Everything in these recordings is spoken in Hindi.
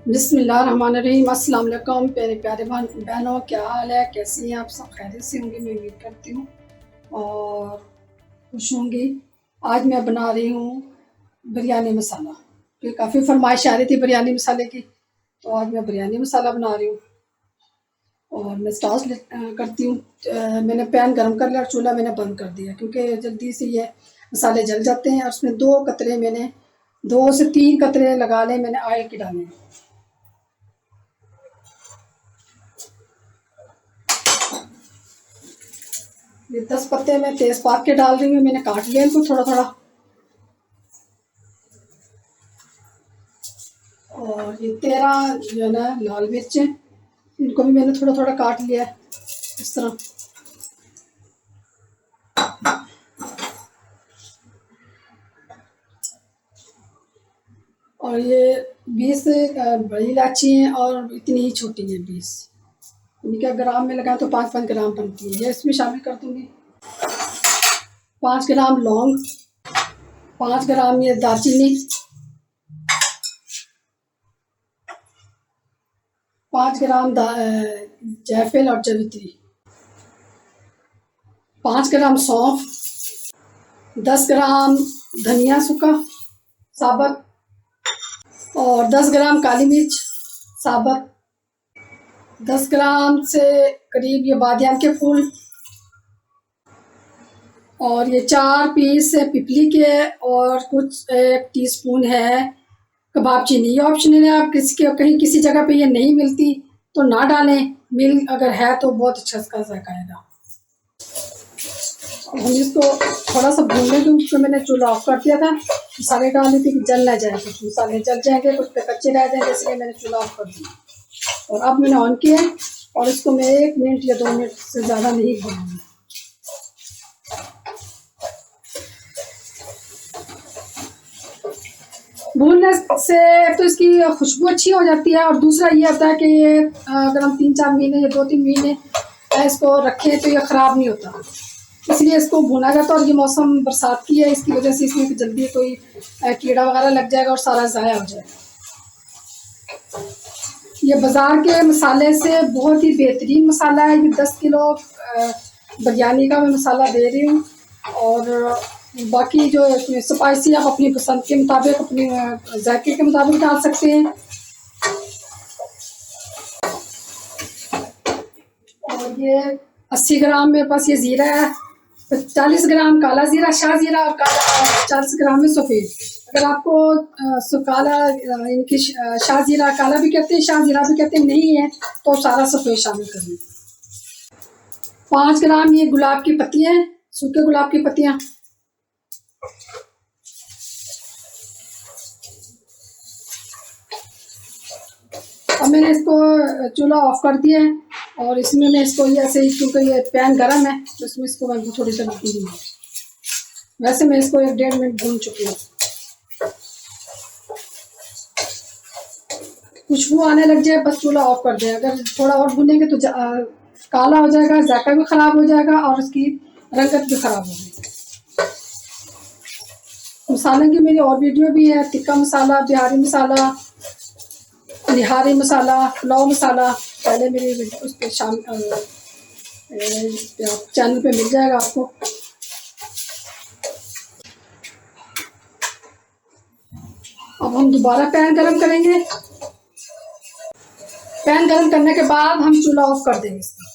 बिस्मिल्लाहिर्रहमानिर्रहीम। अस्सलाम वालेकुम प्यारे प्यारे बहनों, क्या हाल है, कैसी हैं आप सब? खैरियत से होंगी, मैं उम्मीद करती हूँ और खुश होंगी। आज मैं बना रही हूँ बिरयानी मसाला, क्योंकि काफ़ी फरमाइश आ रही थी बिरयानी मसाले की, तो आज मैं बिरयानी मसाला बना रही हूँ। और मैं स्टार्ट करती हूँ। मैंने पैन गरम कर लिया और चूल्हा मैंने बंद कर दिया, क्योंकि जल्दी से ये मसाले जल जाते हैं। और उसमें 2 से 3 कतरे लगा ले मैंने ऑयल के डाले हैं। ये 10 पत्ते मैं तेज़पात के डाल रही हूँ, मैंने काट लिया इनको थोड़ा थोड़ा। और ये 13 जो है ना लाल मिर्च हैं, इनको भी मैंने थोड़ा थोड़ा काट लिया है इस तरह। और ये 20 बड़ी इलायची हैं और इतनी ही छोटी है 20। इनके ग्राम में लगाएं तो 5-5 ग्राम बनती है। ये इसमें शामिल कर दूँगी। 5 ग्राम लौंग, 5 ग्राम ये दालचीनी, 5 ग्राम जायफल और जवित्री, 5 ग्राम सौंफ, 10 ग्राम धनिया सूखा साबुत और 10 ग्राम काली मिर्च साबुत, 10 ग्राम से करीब ये बादियान के फूल, और ये 4 पीस है पिपली के, और कुछ 1 टीस्पून है कबाब चीनी। ये ऑप्शनल है, आप कहीं किसी जगह पे ये नहीं मिलती तो ना डालें, अगर है तो बहुत अच्छा इसका जायका आएगा। हम इसको थोड़ा सा भून लेंगे। उसको मैंने चूल्हा ऑफ कर दिया था, मसाले डाल दी थी कि जल ना जाए, कुछ मसाले जल जाएंगे, कुछ पे कच्चे रह जाएंगे, इसलिए मैंने चूल्हा ऑफ कर दिया। और अब मैंने ऑन किया और इसको मैं 1 मिनट या 2 मिनट से ज़्यादा नहीं भूनूंगी। भूनने से तो इसकी खुशबू अच्छी हो जाती है, और दूसरा ये होता है कि ये अगर हम 3-4 महीने या 2-3 महीने इसको रखें तो ये ख़राब नहीं होता, इसलिए इसको भुना जाता है। और ये मौसम बरसात की है, इसकी वजह से इसमें जल्दी कोई कीड़ा वगैरह लग जाएगा और सारा ज़ाया हो जाएगा। ये बाज़ार के मसाले से बहुत ही बेहतरीन मसाला है। ये 10 किलो बिरयानी का मैं मसाला दे रही हूँ। और बाकी जो स्पाइसी आप अपनी पसंद के मुताबिक, अपने जायके के मुताबिक डाल सकते हैं। और ये 80 ग्राम मेरे पास ये ज़ीरा है, 40 ग्राम काला ज़ीरा, शाह ज़ीरा, और 40 ग्राम में सफ़ेद। अगर आपको काला इनकी शाह ज़ीरा काला भी कहते हैं, शाह ज़ीरा भी कहते हैं, नहीं है तो सारा सफ़ेद शामिल कर लें। 5 ग्राम ये गुलाब की पत्तियाँ हैं, सूखे गुलाब की पत्तियाँ। अब मैंने इसको चूल्हा ऑफ कर दिया है, और इसमें मैं इसको ऐसे ही, क्योंकि ये पैन गर्म है तो इसमें इसको मैं थोड़ी सी भून दूँगी। वैसे मैं इसको 1-1.5 मिनट भून चुकी हूँ। खुशबू आने लग जाए बस चूल्हा ऑफ कर दें। अगर थोड़ा और भूनेंगे तो काला हो जाएगा, जायका भी ख़राब हो जाएगा और उसकी रंगत भी ख़राब होगी। मसाले की मेरी और वीडियो भी है, टिक्का मसाला, बिहारी मसाला, निहारी मसाला, पुलाव मसाला, पहले मेरी उस पर चैनल पे मिल जाएगा आपको। अब हम दोबारा पैन गरम करेंगे। पैन गरम करने के बाद हम चूल्हा ऑफ कर देंगे इसका।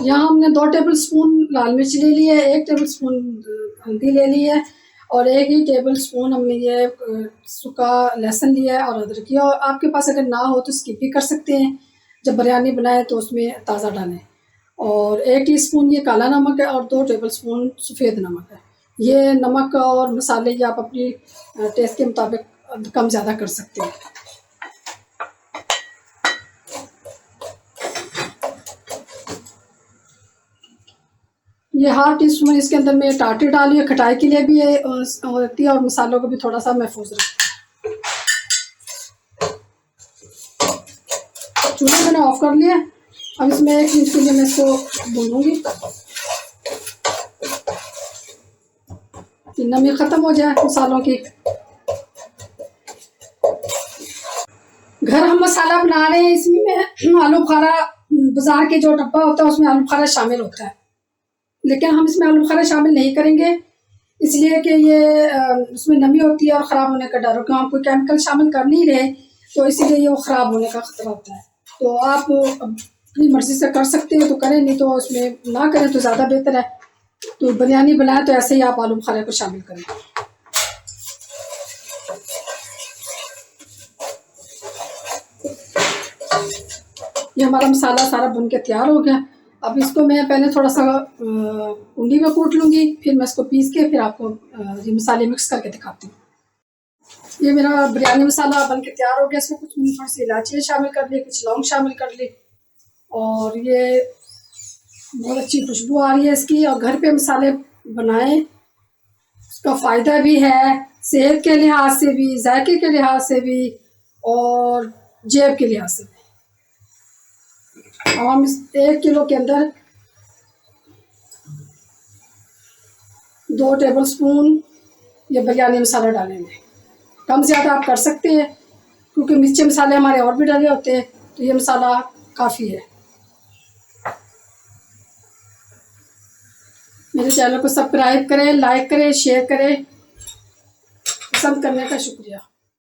यहाँ हमने 2 टेबल स्पून लाल मिर्च ले ली है, 1 टेबल स्पून हल्दी ले ली है, और 1 ही टेबल स्पून हमने ये सूखा लहसुन लिया है और अदरक लिया। और आपके पास अगर ना हो तो स्किप भी कर सकते हैं, जब बिरयानी बनाए तो उसमें ताज़ा डालें। और 1 टीस्पून ये काला नमक है और 2 टेबल स्पून सफ़ेद नमक है। ये नमक और मसाले ये आप अपनी टेस्ट के मुताबिक कम ज़्यादा कर सकते हैं। ये 1/2 टीस्पून इसके अंदर में टाटरी डाली है, खटाई के लिए भी होती है और मसालों को भी थोड़ा सा महफूज रखती है। चूल्हा मैंने ऑफ कर लिया। अब इसमें 1 मिनट के लिए मैं इसको भूनूंगी कि नमी ख़त्म हो जाए मसालों की। घर हम मसाला बना रहे हैं, इसमें मैं आलू बुखारा, बाजार के जो डब्बा होता है उसमें आलू बुखारा शामिल होता है, लेकिन हम इसमें आलू बुखारा शामिल नहीं करेंगे इसलिए कि ये उसमें नमी होती है और ख़राब होने का डर हो, क्योंकि हम कोई केमिकल शामिल कर नहीं रहे तो इसीलिए ये वो ख़राब होने का खतरा होता है। तो आप अपनी मर्ज़ी से कर सकते हो तो करें, नहीं तो उसमें ना करें तो ज़्यादा बेहतर है। तो बिरयानी बनाए तो ऐसे ही आप आलू बुखारे को शामिल करें। ये हमारा मसाला सारा भुन के तैयार हो गया। अब इसको मैं पहले थोड़ा सा कुंडी में कूट लूँगी, फिर मैं इसको पीस के फिर आपको ये मसाले मिक्स करके दिखाती हूँ। ये मेरा बिरयानी मसाला बन के तैयार हो गया। इसमें कुछ मैंने थोड़ी सी इलायची शामिल कर ली, कुछ लौंग शामिल कर ली और ये बहुत अच्छी खुशबू आ रही है इसकी। और घर पे मसाले बनाएं, उसका फ़ायदा भी है सेहत के लिहाज से भी, जायके के लिहाज से भी और जेब के लिहाज से भी। अब हम इस 1 किलो के अंदर 2 टेबल स्पून ये बिरयानी मसाला डालेंगे। कम ज़्यादा आप कर सकते हैं क्योंकि मिर्ची मसाले हमारे और भी डाले होते हैं, तो ये मसाला काफ़ी है। मेरे चैनल को सब्सक्राइब करें, लाइक करें, शेयर करें। पसंद करने का शुक्रिया।